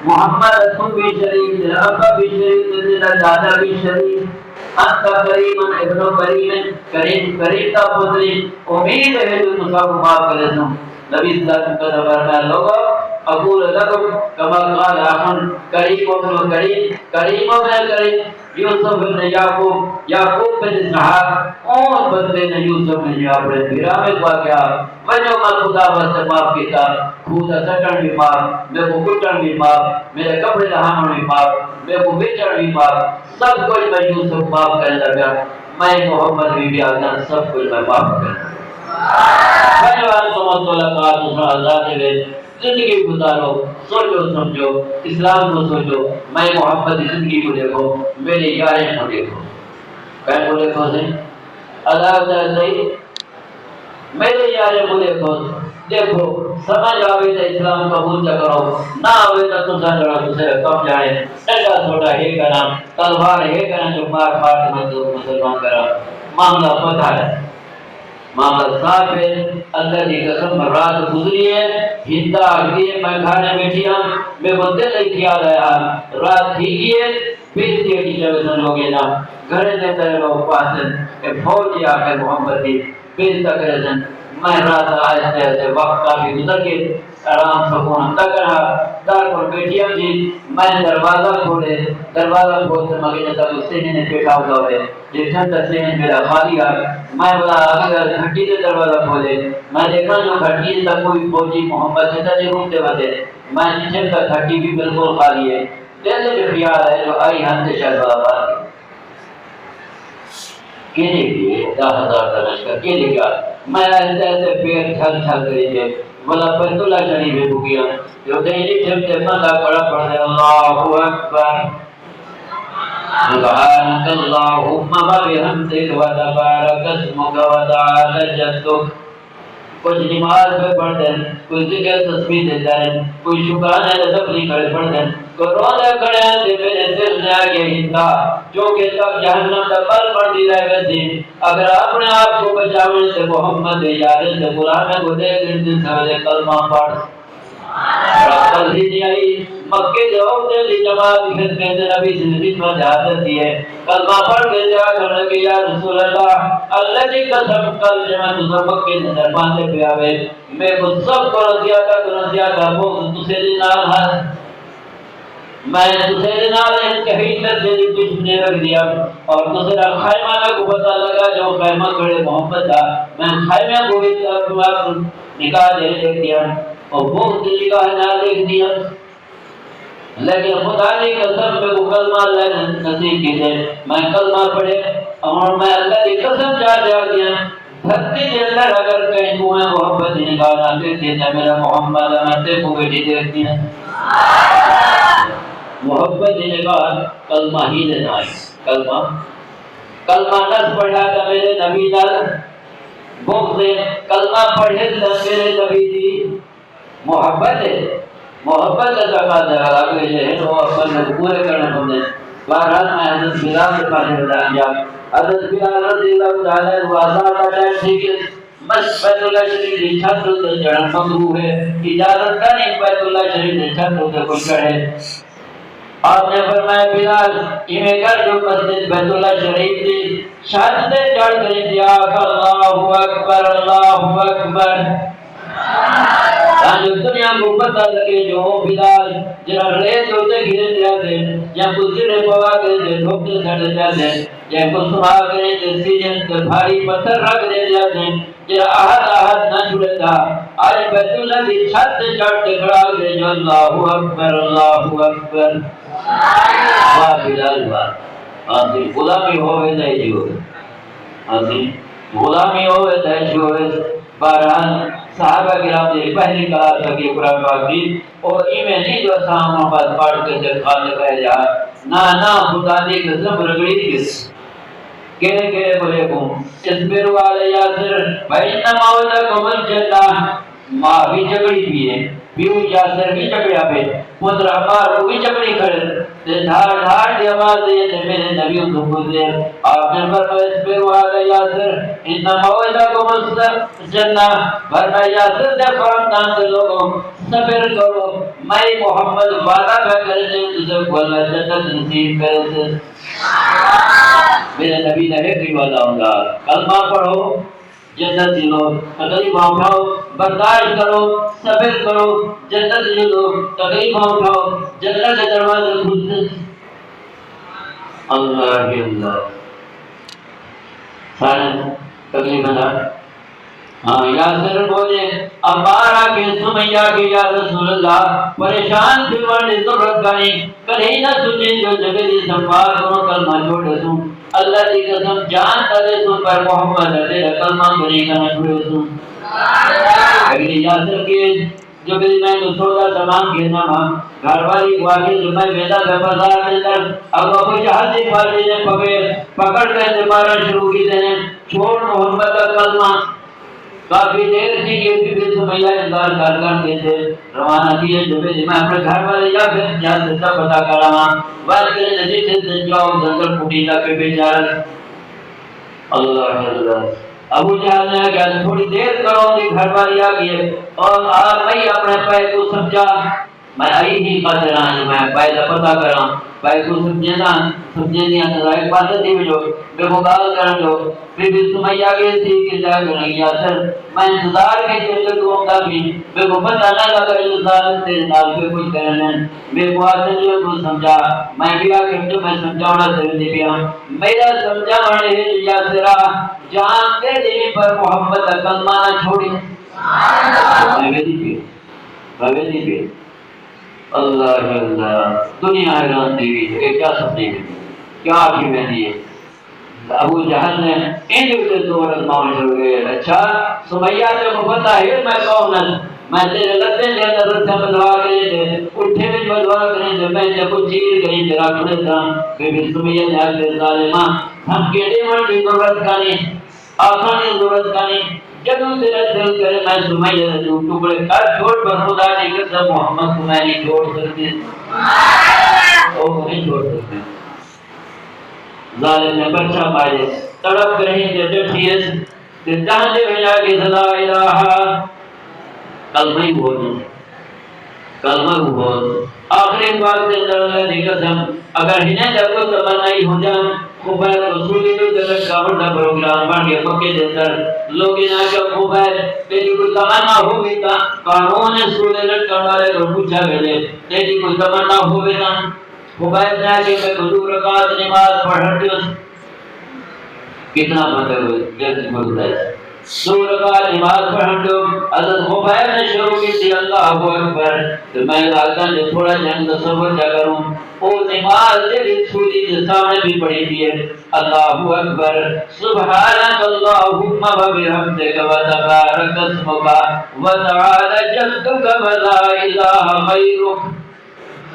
محمد تم بھی شریف تیرا ابا بھی شریف تیرا دادا بھی شریف انت کریم ابن کریم کریم کریم کا پتری امید ہے تو سب معاف کرے تم نبی صلی اللہ علیہ وسلم کا فرمان لوگو اقول لكم كما قال اخ کریم ابن کریم کریم ابن کریم یوسف بن یعقوب یعقوب بن اسحاق اور بندے نے یوسف بن یعقوب گرا میں واقعہ وجو کا خدا سے معاف کیتا خدا سٹن بھی معاف میں کو کٹن بھی معاف میرے کپڑے دہانوں بھی معاف میں کو بیچن بھی معاف سب کچھ میں یوسف معاف کرنے لگا میں محمد بھی آتا سب کچھ میں معاف کرنے بھائیوان تو مطلقات اس میں آزاد ہے زندگی گزارو سوچو سمجھو اسلام کو سوچو میں محمد زندگی کو دیکھو میرے یاریں کو دیکھو کہیں کو دیکھو سے عذاب صحیح میرے یاریں کو دیکھو دیکھو سمجھ آوے تو اسلام قبول نہ کرو نہ آوے تو تم سن لڑا تجھے کم جائے ڈنڈا چھوٹا ہے کرنا تلوار ہے کرنا جو مار مار کے مسلمان کرا معاملہ پتہ ہے معاملہ صاف ہے اللہ کی قسم رات گزری ہے ہندا آگئی ہے میں کھانے بیٹھی ہوں میں بندے لے کیا گیا رات تھی گئی ہے بیچ دیا کی جب لوگے نا گھرے سے تیرے لوگ پاسن کہ فوجی آکر محمد دی بیچ تک رہن میں رات آئے سے وقت کافی گزر کے آرام سکون ہم تک رہا دار پر بیٹھی ہوں جی میں دروازہ کھولے دروازہ کھولتے مگینے تک اس سینے نے پیٹا ہوگا ہے جیسے تک سینے میرا خالی ہے میں بولا اگر گھٹی سے دروازہ کھولے میں دیکھا جو گھٹی تک کوئی فوجی محمد سے تجھے گھومتے بتے میں نیچے کا گھٹی بھی بالکل خالی ہے جیسے جو خیال ہے جو آئی ہم سے شاید بڑا بات ہے کیلے لیے 10,000 کا لشکر کیلے کیا میں ایسے ایسے پیر چھل چھل کری تھے بولا بیت اللہ شریف ہے بکیا جو دہلی جب سے بندہ کڑا پڑ دے اللہ اکبر سبحانك اللهم وبحمدك وتبارك اسمك وتعالى جدك کچھ نماز میں پڑھ دیں کوئی ذکر تسبیح دیتا ہے کوئی شکرانے لذبلی کھڑے پڑھ دیں کوئی روزہ کھڑے ہیں کہ میرے دل نے آگے ہندا جو کہ تب جہنم کا بل پڑتی رہ گئے تھی اگر اپنے آپ کو بچاونے سے محمد یارے سے قرآن کو دے دن سوالے کلمہ پڑھ رسول ہی نہیں آئی مکہ جو عورتیں جماعت خدمت نبی سے خدمت حاضر تھی ہے کلمہ پڑھ کے جا کر لگے یا رسول اللہ کی قسم کل جمع تجھے مکہ سے دربانے پہ آوے میں کو سب کو رضیا تھا وہ تجھے نال ہے میں تجھے نال ہے کہیں تک جیلی کچھ نے رکھ دیا اور تجھے خیمہ کو پتہ لگا جو خیمہ کھڑے محمد تھا میں خیمہ کو بھی نکاح دے دیا اور بہت دلی کا نال دیکھ دیا لیکن خدا نے قسم پہ وہ کلمہ اللہ نصیب کی تھے میں کلمہ پڑھے اور میں اللہ کی قسم چاہ دیا دھرتی کے اندر اگر کہیں کو میں محبت نگاہ نہ دیکھتے تھے میرا محمد میں کو بیٹی دیکھتی ہے محبت نگاہ کلمہ ہی نہ آئی کلمہ نس پڑھا تھا میرے نبی نال بغض کلمہ پڑھے تھا میرے نبی دی محبت ہے محبت کا تقاضا ہے آگے جو ہے وہ اپنے پورے کرنے ہوتے ہیں بہرحال میں حضرت بلال کے پاس بتا دیا حضرت بلال رضی اللہ تعالیٰ عنہ آزاد کا ٹائم تھی کہ بس بیت اللہ شریف کی چھت سے چڑھنا ممنوع ہے اجازت کا نہیں بیت اللہ شریف کی چھت سے کوئی چڑھے آپ نے فرمایا بلال انہیں کر جو مسجد بیت اللہ شریف کی چھت سے چڑھ کر دیا اللہ اکبر جو دنیا کو پتہ لگے جو بلال جرا ریت ہوتے گھرے جاتے یا کسرے پوا کے ڈھوکتے سڑے جاتے یا کسما کے سیجن کے بھاری پتھر رکھ دے جاتے جرا آہد نہ چھڑے تھا آج بیت اللہ کی چھت سے چڑھ کے کھڑا گئے جو اللہ اکبر واہ بلال واہ آدھی غلامی ہوئے نہیں جو آدھی غلامی ہوئے نہیں جو بہرحال صحابہ کرام نے پہلی کلاس لگی قرآن پاک کی اور ایمیں نہیں جو اسلام محمد پاڑھ کے سے خالق ہے جا نا خدا نے قسم رگڑی کس کہے بولے کو اس پر والے یاسر بھائی نماؤدہ کمل چلتا ماں بھی جگڑی بھی ہے پیو یاسر بھی چکڑیا پہ پتر عمار کو بھی چکڑی کھڑے تے دھار دھار دی آواز دے تے میرے نبی کو بولے آپ نے فرمایا اصبر وعلى یاسر ان موعدکم الجنہ، فرمایا یاسر دے خاندان کے لوگوں صبر کرو، میں محمد وعدہ کرے تجھے کو اللہ جنت نصیب کرے سے۔ میرے نبی نے ایک وعدہ ہوگا، کلمہ پڑھو جنت دلو، تکلیف اٹھاؤ برداشت کرو، صبر کرو جنت دلو، تکلیف اٹھاؤ جنت کے دروازے کھلتے۔ اللہ ہی اللہ سارے تکلیف نہ ہاں یاسر بولے امارا کے سمیہ کے یا رسول اللہ پریشان پھروانے ضرورت گانی کہیں نہ سنیں جو جبری سنبھال کرو کلمہ چھوڑے سوں اللہ کی قسم جان تلے سن پر محمد تیرا کلمہ بنی کا نہ چھوڑے سوں۔ اگر یاسر کے جو بھی میں تو سودا تمام کے نام گھر والی واقعی جو میں بیدا کا بازار کے اندر اب ابو جہاز سے فاضی نے پکڑ کر مارا شروع کی دینے چھوڑ محمد کا کلمہ۔ کافی دیر تھی کہ بی سمیہ انتظار کر دیتے روانہ کیے جو بھی میں اپنے گھر والے یا پھر جہاز سے سب پتا کر رہا بات کرے نجیب سے سنجاؤ دنگر پوٹی تک بیچار اللہ اللہ ابو جہاز نے کہا تھوڑی دیر کرو دی گھر والی آگئے اور آپ میں اپنے پائے کو سمجھا میں آئی ہی قدر آئی میں پائے دا پتا کرا پائے کو سمجھے دیا تذائق پاسے دی جو بے مقال کرن جو بی بی سمیہ آگئے تھی کہ جا کریں یاسر میں انتظار کے جلد دومتا بھی بے کو پتہ نہ لگا انتظار تیرے نال پہ کچھ کرنے بے کو آسے جو تو سمجھا میں بھی آگے جو میں سمجھاونا سے دی پیا میرا سمجھا مانے ہے یاسرہ جان دے دیوی پر محمد کلمہ نہ چھوڑی میں دی پی اللہ اللہ دنیا حیران دیوی ہے کیا سمجھے کیا آخی میں دیئے ابو جہل نے انہی سے دو رزماؤں شروع گئے اچھا سمیہ سے مفتا ہے میں کون میں تیرے لگتے لے اندر سے بدوا کریں دے اٹھے میں بدوا کریں دے میں نے کچھ چیر کریں تیرا کھڑے تھا بی سمیہ نے آگے ظالمہ ہم کیڑے مرد ضرورت کانی آسانی ضرورت کانی جدو تیرا دل کرے میں سمیہ سے ٹکڑے کر چھوڑ پر خدا نے کرتا محمد کو میں نہیں چھوڑ سکتے وہ نہیں چھوڑ سکتے ظالم نے بچہ پائے تڑپ رہی جو جٹھیس جہاں دے بھیجا کہ صدا الہ کلمہ ہی بہت کلمہ ہی بہت آخری بات سے اللہ دی قسم اگر ہنیں جب کو تمنائی ہو جان خوبیر رسولی جو جلد کامر دا پروگرام بن گیا پکے دیتر لوگی نا کہ خوبیر تیری کوئی تمنا ہو گئی تا قانون سولے لٹکن والے کو پوچھا گئے تیری کوئی تمنا ہو گئی تا خوبیر نے آگے میں کدو رکعت نماز پڑھتے اس کتنا پتہ ہوئے جلد بلد ہے سور کا نماز پڑھتے حضرت خوبیر نے شروع کی تھی اللہ اکبر تو میں لاکتاں جو تھوڑا جنگ تصور جا کروں وہ نماز دے سولی جو سامنے بھی پڑھی دیئے اللہ اکبر سبحانک اللہم و بحمدک و تبارک اسمک و تعالی جدک و لا الہ غیرک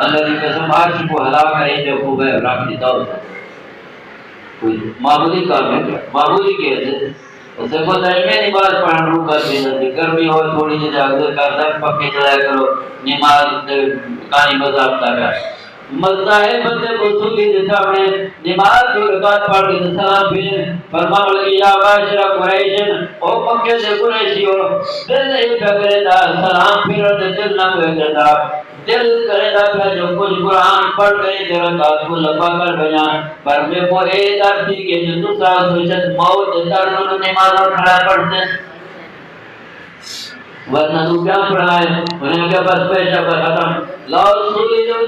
اللہ کی قسم عرش کو ہلا کریں جو خوبیر رکھ دیتا ہوتا کوئی معمولی کام ہے معمولی کہتے اسے کو درمے نماز پڑھن رو کر دینا تھی گرمی ہو تھوڑی جی جاگزر کرتا پکے چلایا کرو نماز کانی مذہب تاکا مزدہ ہے بندے کو سولی جیسا اپنے نماز جو رکعت پڑھ کے سلام پھر فرمان لگی یا باشرہ قریشن او مکہ سے قریشی ہو دل نہیں پکرے دا سلام پھر دل نہ پکرے دا دل کرے دا پھر جو کچھ قرآن پڑھ گئے دے رکعت کو لبا کر بیان پر میں وہ اے در تھی کہ جو دوسرا سوچت موت در نور نماز اور کھڑا پڑھتے ورنہ تو کیا پڑھا ہے انہیں کہا بس پیشہ پر ختم لاؤ سولی جو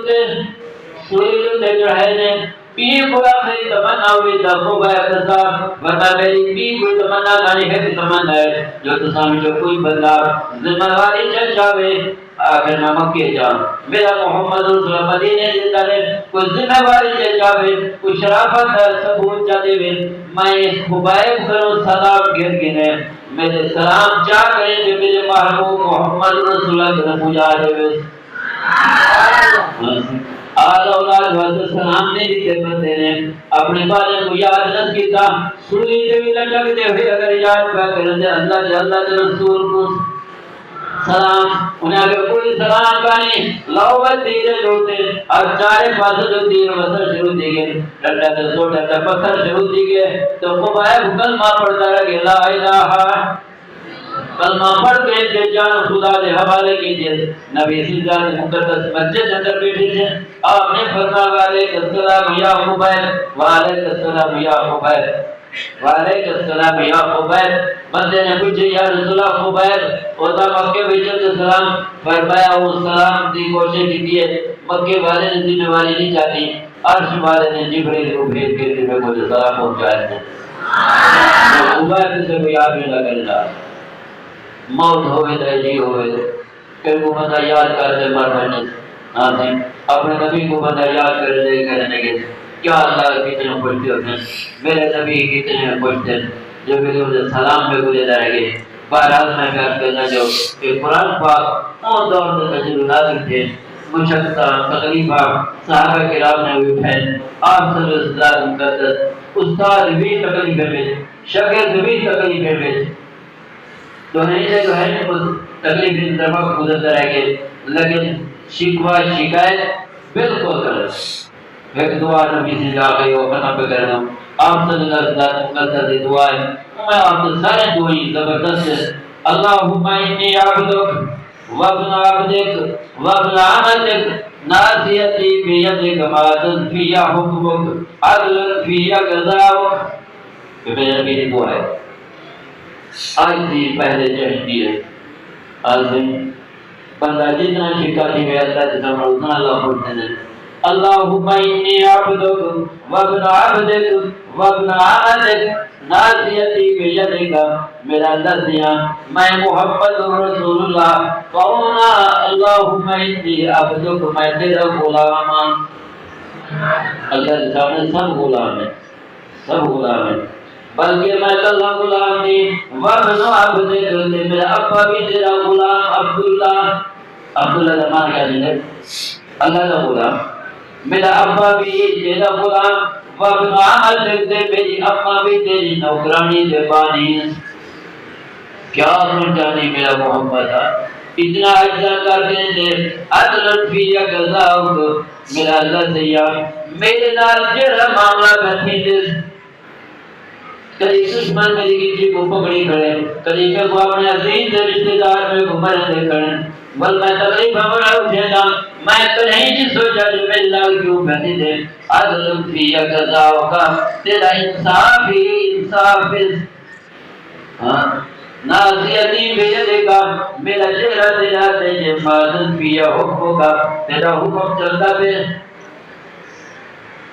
جو ہے نے پی کو آخری تمنا ہوئی تا خوب ہے اقتصاب ورنہ میری پی کوئی تمنا گانی ہے تمنا ہے جو تسامی جو کوئی بندہ ذمہ واری چل چاہے آخر میں مکہ جاؤں میرا محمد رسول مدینے دیتا ہے کوئی ذمہ واری چل چاہے کوئی شرافت ہے ثبوت چاہتے ہوئے میں اس خوبائب کروں سلام گر گنے میرے سلام چاہ کریں جو میرے محبوب محمد رسول اللہ کے پوجا دے ہوئے آل اولاد واسطے سلام نے دیتے بندے نے اپنے والے کو یاد نہ کیتا سولی جو لٹکتے ہوئے اگر یاد پہ کریں اللہ کے رسول کو سلام انہیں اگر کوئی سلام کانی لوبت تیرے جوتے اور چارے پاس جو تیر وصل شروع دی گئے ڈٹا دسو ڈٹا پتھر شروع دی گئے تو خبائے کلمہ پڑھتا رہا کہ لا الہ کلمہ پڑھ کے کہ جان خدا دے حوالے کیجئے نبی سیدان مقدس مسجد اندر بیٹھے تھے آپ نے فرمایا علیہ السلام یا خبائے وعلیہ السلام یا خبائے وعلیکم السلام یا خبیر بندے نے پوچھے یا رسول اللہ خبیر اوزا مکہ بیچت السلام فرمایا وہ سلام دی کوشش کی ہے مکہ والے نے ذمہ واری نہیں چاہتی عرش والے نے جبریل کو بھیج کے ذمہ کو سلام پہنچایا ہے خبیر سے کوئی آپ نہ کرنا موت ہوئے تو جی ہوئے پھر کو بندہ یاد کرتے مر بننے اپنے نبی کو بندہ یاد کرنے کے کیا اللہ کتنے پوچھتے ہوتے ہیں میرے نبی کتنے پوچھتے ہیں جو میرے سلام پہ گزے جائیں گے بہرحال میں کہا کرنا جو کہ قرآن پاک اون دور میں تجربہ نازل تھے مشقہ تکلیفہ صحابہ کرام نے بھی اٹھائے آپ صلی اللہ علیہ وسلم استاد بھی تکلیفے میں شاگرد بھی تکلیفے میں تو نہیں سے جو ہے تکلیف ان طرف گزرتا رہ گئے لیکن شکوہ شکایت بالکل غلط ایک دعا نبی سے جا گئی وہ ختم پہ کرنا آپ صلی اللہ علیہ وسلم کی دعا ہے میں آپ سے سارے دعائیں زبردست ہے اللہم انی عبدک وابن عبدک وابن عمدک ناسیتی بیدک مادن فی حکمک عدل فی قضاؤک یہ میرے نبی کی دعا ہے آج سے پہلے چاہتی ہے آج سے بندہ جتنا شکایتی ہے اللہ جتنا اتنا اللہ پڑھتے ہیں اللہم انی عبدک وابن عبدک وابن عمدک ناسیتی بیدک میرا نسیاں میں محمد رسول اللہ قونا اللہم انی عبدک میں تیرا غلام اللہ سامنے سب غلام ہیں سب غلام ہیں بلکہ میں اللہ غلام نہیں وابن عبدک میرا ابا بھی تیرا غلام عبداللہ زمان کیا دیں اللہ کا غلام میرا ابا بھی تیرا غلام وابن عمدک دے میری اما بھی تیری نوکرانی دے بانی کیا سمجھانی میرا محمد تھا اتنا اجزا کرتے تھے عدل فی قضاؤک میرا اللہ سیا میرے نال جڑا معاملہ کرتی تھے کدی دشمن میری کسی کو پکڑی کھڑے کدی کو اپنے عزیز رشتہ دار میں گھمر دے کھڑے بل میں تکلیف ہمارا اٹھے گا میں تو نہیں جی سوچا جو میرے لال کیوں بہتی دے عدل فی قضاؤک تیرا انصاف ہی انصاف نازیتی بیدک میرا چہرہ تیرا تیجے مادن فی حکمک تیرا حکم چلتا پہ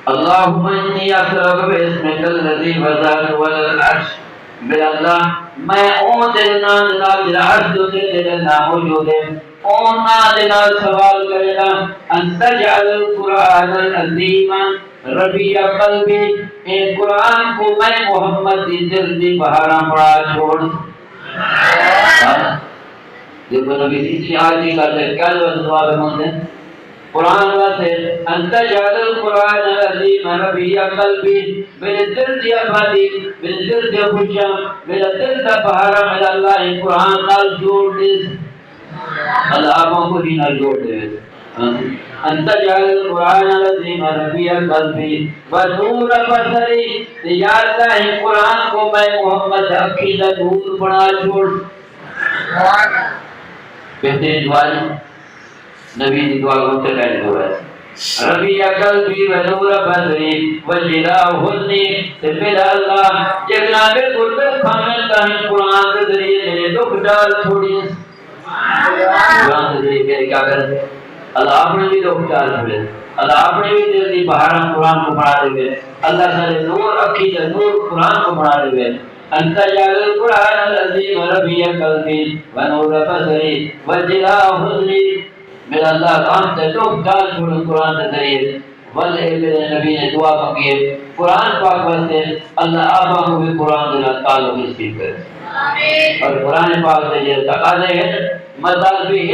اللہم انی اسرق باسمک الذی وضعت والعرش میرا اللہ میں اون تیرے نام جناب میرا عرش جو تیرے نام موجود ہے اون نام جناب سوال کرے گا ان تجعل القرآن العظیم ربیع قلبی اے قرآن کو میں محمد دی دل دی بہاراں پڑا چھوڑ دیکھو نبی اسی آیتی کرتے کیا دعا پہ مانتے ہیں قرآن واسے انت جعل القرآن العظیم ربیع قلبی میرے دل دیا بھاتی میرے دل دیا خوشیاں میرا دل دا بہارا میرا اللہ ان قرآن نال جوڑ دے اللہ آپوں کو بھی نال جوڑ دے انت جعل القرآن العظیم ربیع قلبی ونور بصری یا اللہ ان قرآن کو میں محمد عقیدہ نور بنا چھوڑ بہترین دعائی نبی دی دعا کو تکائے دعا ہے ربیع قلبی ونور بصری وجلاء حزنی تے میرا اللہ جناب قربت کامل کا قرآن کے ذریعے میرے دکھ ڈال چھوڑی قرآن کے ذریعے میرے کیا کر دے اللہ اپنے بھی دکھ ڈال چھوڑے اللہ اپنے بھی دل دی بہارا قرآن کو بڑھا دے گئے اللہ سارے نور عقیدہ نور قرآن کو بڑھا دے گئے انت جعل القرآن العظیم ربیع قلبی ونور بصری وجلاء حزنی میرا اللہ کام سے دکھ ڈال چھوڑ قرآن کے ذریعے والے میرے نبی نے دعا مانگی ہے قرآن پاک واسطے اللہ آبا کو بھی قرآن کے تعلق نصیب کرے اور قرآن پاک سے یہ تقاضے ہیں مطالبی